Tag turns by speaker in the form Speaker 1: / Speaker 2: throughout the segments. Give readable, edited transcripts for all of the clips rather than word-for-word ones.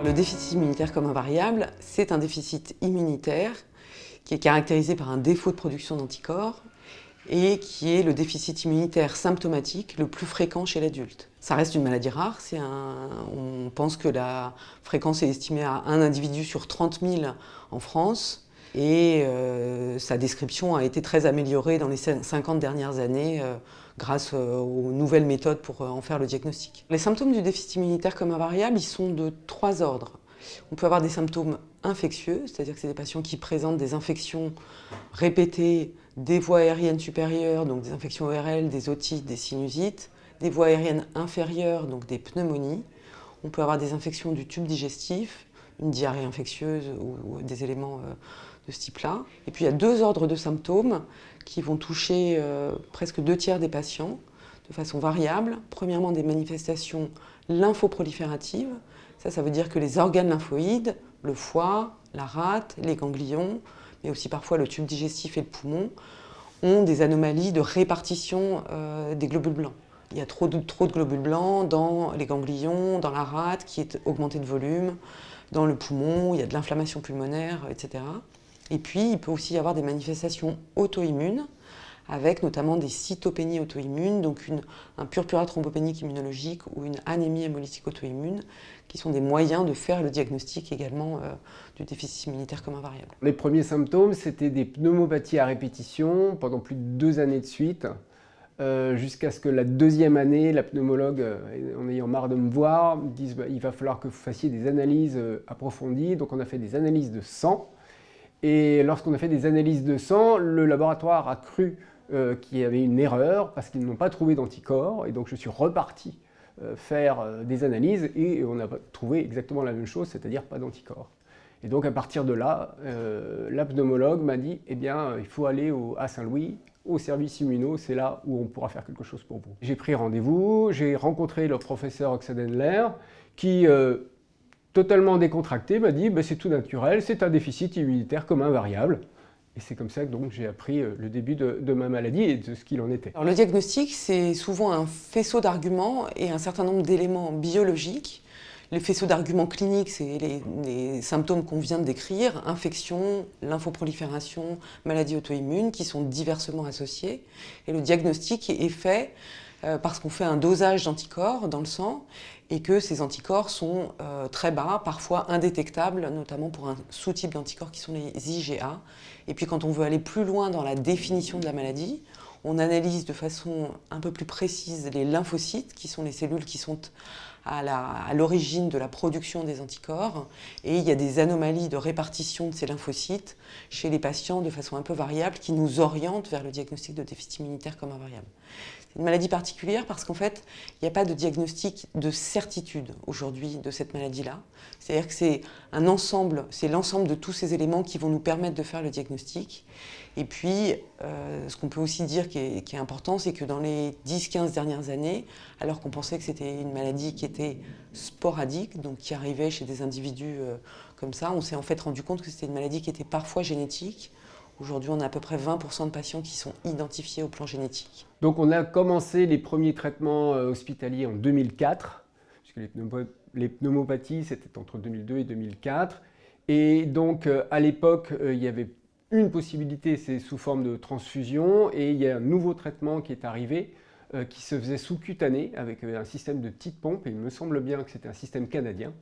Speaker 1: Le déficit immunitaire commun variable, c'est un déficit immunitaire qui est caractérisé par un défaut de production d'anticorps et qui est le déficit immunitaire symptomatique le plus fréquent chez l'adulte. Ça reste une maladie rare, on pense que la fréquence est estimée à un individu sur 30 000 en France et sa description a été très améliorée dans les 50 dernières années grâce aux nouvelles méthodes pour en faire le diagnostic. Les symptômes du déficit immunitaire commun variable, ils sont de 3 ordres. On peut avoir des symptômes infectieux, c'est-à-dire que c'est des patients qui présentent des infections répétées des voies aériennes supérieures, donc des infections ORL, des otites, des sinusites, des voies aériennes inférieures, donc des pneumonies. On peut avoir des infections du tube digestif, une diarrhée infectieuse ou des éléments de ce type-là. Et puis il y a 2 ordres de symptômes qui vont toucher presque 2/3 des patients de façon variable. Premièrement, des manifestations lymphoprolifératives. Ça veut dire que les organes lymphoïdes, le foie, la rate, les ganglions, mais aussi parfois le tube digestif et le poumon, ont des anomalies de répartition des globules blancs. Il y a trop de globules blancs dans les ganglions, dans la rate qui est augmentée de volume, dans le poumon, il y a de l'inflammation pulmonaire, etc. Et puis, il peut aussi y avoir des manifestations auto-immunes, avec notamment des cytopénies auto-immunes, donc un purpura thrombopénique immunologique ou une anémie hémolytique auto-immune, qui sont des moyens de faire le diagnostic également du déficit immunitaire commun variable.
Speaker 2: Les premiers symptômes, c'était des pneumopathies à répétition pendant plus de 2 années de suite, jusqu'à ce que la 2e année, la pneumologue, en ayant marre de me voir, me dise il va falloir que vous fassiez des analyses approfondies. Donc on a fait des analyses de sang. Et lorsqu'on a fait des analyses de sang, le laboratoire a cru qu'il y avait une erreur parce qu'ils n'ont pas trouvé d'anticorps. Et donc je suis reparti faire des analyses et on a trouvé exactement la même chose, c'est-à-dire pas d'anticorps. Et donc à partir de là, la pneumologue m'a dit eh bien, il faut aller à Saint-Louis, au service immuno, c'est là où on pourra faire quelque chose pour vous. J'ai pris rendez-vous, j'ai rencontré le professeur Oxadenler qui, totalement décontracté, m'a dit c'est tout naturel, c'est un déficit immunitaire commun variable. Et c'est comme ça que donc j'ai appris le début de ma maladie et de ce qu'il en était.
Speaker 1: Alors, le diagnostic, c'est souvent un faisceau d'arguments et un certain nombre d'éléments biologiques. Les faisceaux d'arguments cliniques, c'est les symptômes qu'on vient de décrire, infection, lymphoprolifération, maladie auto-immune, qui sont diversement associés. Et le diagnostic est fait parce qu'on fait un dosage d'anticorps dans le sang et que ces anticorps sont très bas, parfois indétectables, notamment pour un sous-type d'anticorps qui sont les IgA. Et puis quand on veut aller plus loin dans la définition de la maladie, on analyse de façon un peu plus précise les lymphocytes, qui sont les cellules qui sont à l'origine de la production des anticorps. Et il y a des anomalies de répartition de ces lymphocytes chez les patients de façon un peu variable qui nous orientent vers le diagnostic de déficit immunitaire commun variable. C'est une maladie particulière parce qu'en fait, il n'y a pas de diagnostic de certitude aujourd'hui de cette maladie-là. C'est-à-dire que c'est un ensemble, c'est l'ensemble de tous ces éléments qui vont nous permettre de faire le diagnostic. Et puis, ce qu'on peut aussi dire qui est important, c'est que dans les 10-15 dernières années, alors qu'on pensait que c'était une maladie qui était sporadique, donc qui arrivait chez des individus comme ça, on s'est en fait rendu compte que c'était une maladie qui était parfois génétique. Aujourd'hui, on a à peu près 20% de patients qui sont identifiés au plan génétique.
Speaker 2: Donc on a commencé les premiers traitements hospitaliers en 2004, puisque les pneumopathies, c'était entre 2002 et 2004. Et donc à l'époque, il y avait une possibilité, c'est sous forme de transfusion, et il y a un nouveau traitement qui est arrivé, qui se faisait sous-cutané avec un système de petite pompe, et il me semble bien que c'était un système canadien.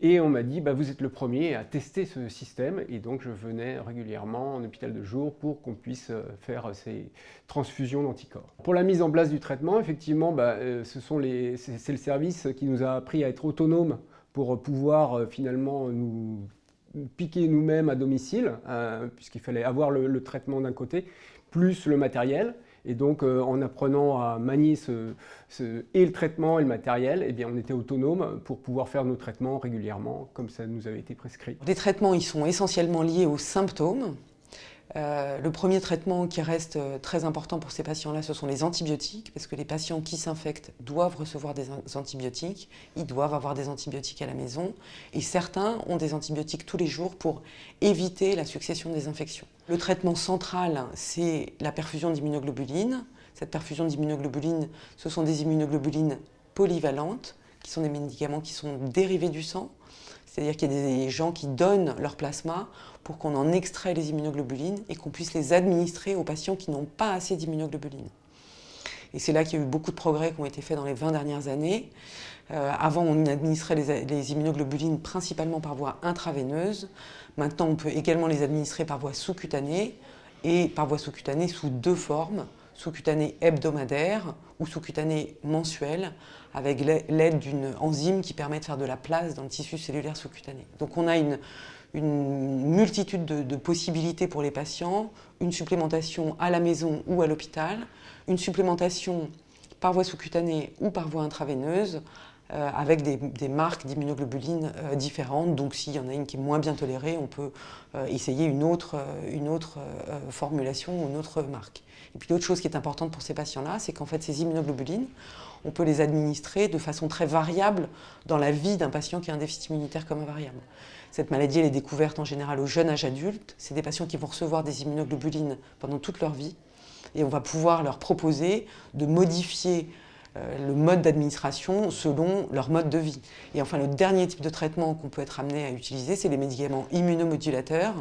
Speaker 2: Et on m'a dit, vous êtes le premier à tester ce système, et donc je venais régulièrement en hôpital de jour pour qu'on puisse faire ces transfusions d'anticorps. Pour la mise en place du traitement, effectivement, c'est le service qui nous a appris à être autonomes pour pouvoir finalement nous piquer nous-mêmes à domicile, puisqu'il fallait avoir le traitement d'un côté, plus le matériel. Et donc, en apprenant à manier et le traitement et le matériel, eh bien, on était autonome pour pouvoir faire nos traitements régulièrement, comme ça nous avait été prescrit.
Speaker 1: Les traitements, ils sont essentiellement liés aux symptômes. Le premier traitement qui reste très important pour ces patients-là, ce sont les antibiotiques, parce que les patients qui s'infectent doivent recevoir des antibiotiques, ils doivent avoir des antibiotiques à la maison, et certains ont des antibiotiques tous les jours pour éviter la succession des infections. Le traitement central, c'est la perfusion d'immunoglobulines. Cette perfusion d'immunoglobulines, ce sont des immunoglobulines polyvalentes, qui sont des médicaments qui sont dérivés du sang. C'est-à-dire qu'il y a des gens qui donnent leur plasma pour qu'on en extrait les immunoglobulines et qu'on puisse les administrer aux patients qui n'ont pas assez d'immunoglobulines. Et c'est là qu'il y a eu beaucoup de progrès qui ont été faits dans les 20 dernières années. Avant, on administrait les immunoglobulines principalement par voie intraveineuse. Maintenant, on peut également les administrer par voie sous-cutanée et par voie sous-cutanée sous 2 formes, sous-cutanée hebdomadaire ou sous-cutanée mensuelle, avec l'aide d'une enzyme qui permet de faire de la place dans le tissu cellulaire sous-cutané. Donc on a une multitude de possibilités pour les patients, une supplémentation à la maison ou à l'hôpital, une supplémentation par voie sous-cutanée ou par voie intraveineuse, avec des marques d'immunoglobulines différentes. Donc s'il y en a une qui est moins bien tolérée, on peut essayer une autre formulation ou une autre marque. Et puis l'autre chose qui est importante pour ces patients-là, c'est qu'en fait ces immunoglobulines, on peut les administrer de façon très variable dans la vie d'un patient qui a un déficit immunitaire comme invariable. Cette maladie, elle est découverte en général au jeune âge adulte. C'est des patients qui vont recevoir des immunoglobulines pendant toute leur vie. Et on va pouvoir leur proposer de modifier le mode d'administration selon leur mode de vie. Et enfin, le dernier type de traitement qu'on peut être amené à utiliser, c'est les médicaments immunomodulateurs.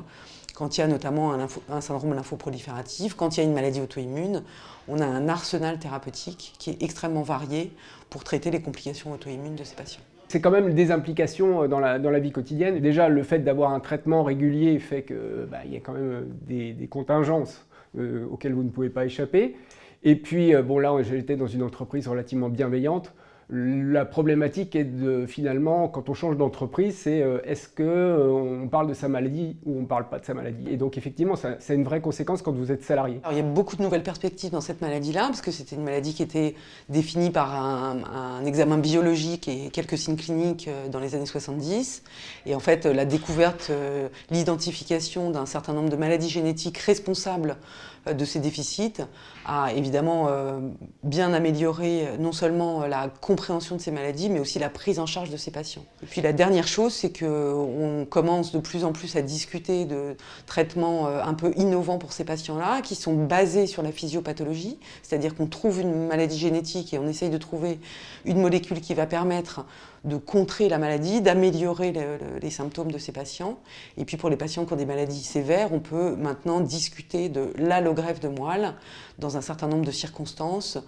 Speaker 1: Quand il y a notamment un syndrome lymphoprolifératif, quand il y a une maladie auto-immune, on a un arsenal thérapeutique qui est extrêmement varié pour traiter les complications auto-immunes de ces patients.
Speaker 2: C'est quand même des implications dans la vie quotidienne. Déjà, le fait d'avoir un traitement régulier fait qu'il y a quand même des contingences auxquelles vous ne pouvez pas échapper. Et puis, là, j'étais dans une entreprise relativement bienveillante. La problématique est finalement, quand on change d'entreprise, c'est est-ce qu'on parle de sa maladie ou on ne parle pas de sa maladie. Et donc, effectivement, c'est une vraie conséquence quand vous êtes salarié.
Speaker 1: Alors, il y a beaucoup de nouvelles perspectives dans cette maladie-là, parce que c'était une maladie qui était définie par un examen biologique et quelques signes cliniques dans les années 70. Et en fait, la découverte, l'identification d'un certain nombre de maladies génétiques responsables de ces déficits a évidemment bien amélioré non seulement la compréhension de ces maladies, mais aussi la prise en charge de ces patients. Et puis la dernière chose, c'est qu'on commence de plus en plus à discuter de traitements un peu innovants pour ces patients-là, qui sont basés sur la physiopathologie, c'est-à-dire qu'on trouve une maladie génétique et on essaye de trouver une molécule qui va permettre de contrer la maladie, d'améliorer les symptômes de ces patients. Et puis pour les patients qui ont des maladies sévères, on peut maintenant discuter de l'allogreffe de moelle dans un certain nombre de circonstances,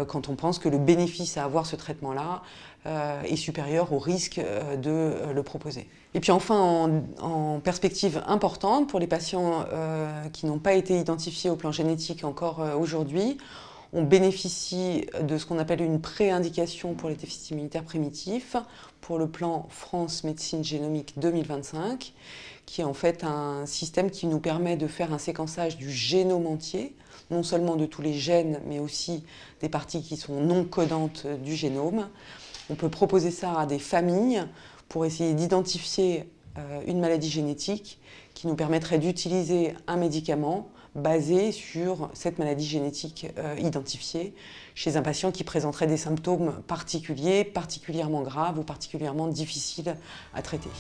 Speaker 1: quand on pense que le bénéfice à avoir ce traitement-là est supérieur au risque de le proposer. Et puis enfin, en perspective importante, pour les patients qui n'ont pas été identifiés au plan génétique encore aujourd'hui, on bénéficie de ce qu'on appelle une pré-indication pour les déficits immunitaires primitifs pour le plan France Médecine Génomique 2025, qui est en fait un système qui nous permet de faire un séquençage du génome entier, non seulement de tous les gènes, mais aussi des parties qui sont non codantes du génome. On peut proposer ça à des familles pour essayer d'identifier une maladie génétique qui nous permettrait d'utiliser un médicament basé sur cette maladie génétique identifiée chez un patient qui présenterait des symptômes particuliers, particulièrement graves ou particulièrement difficiles à traiter.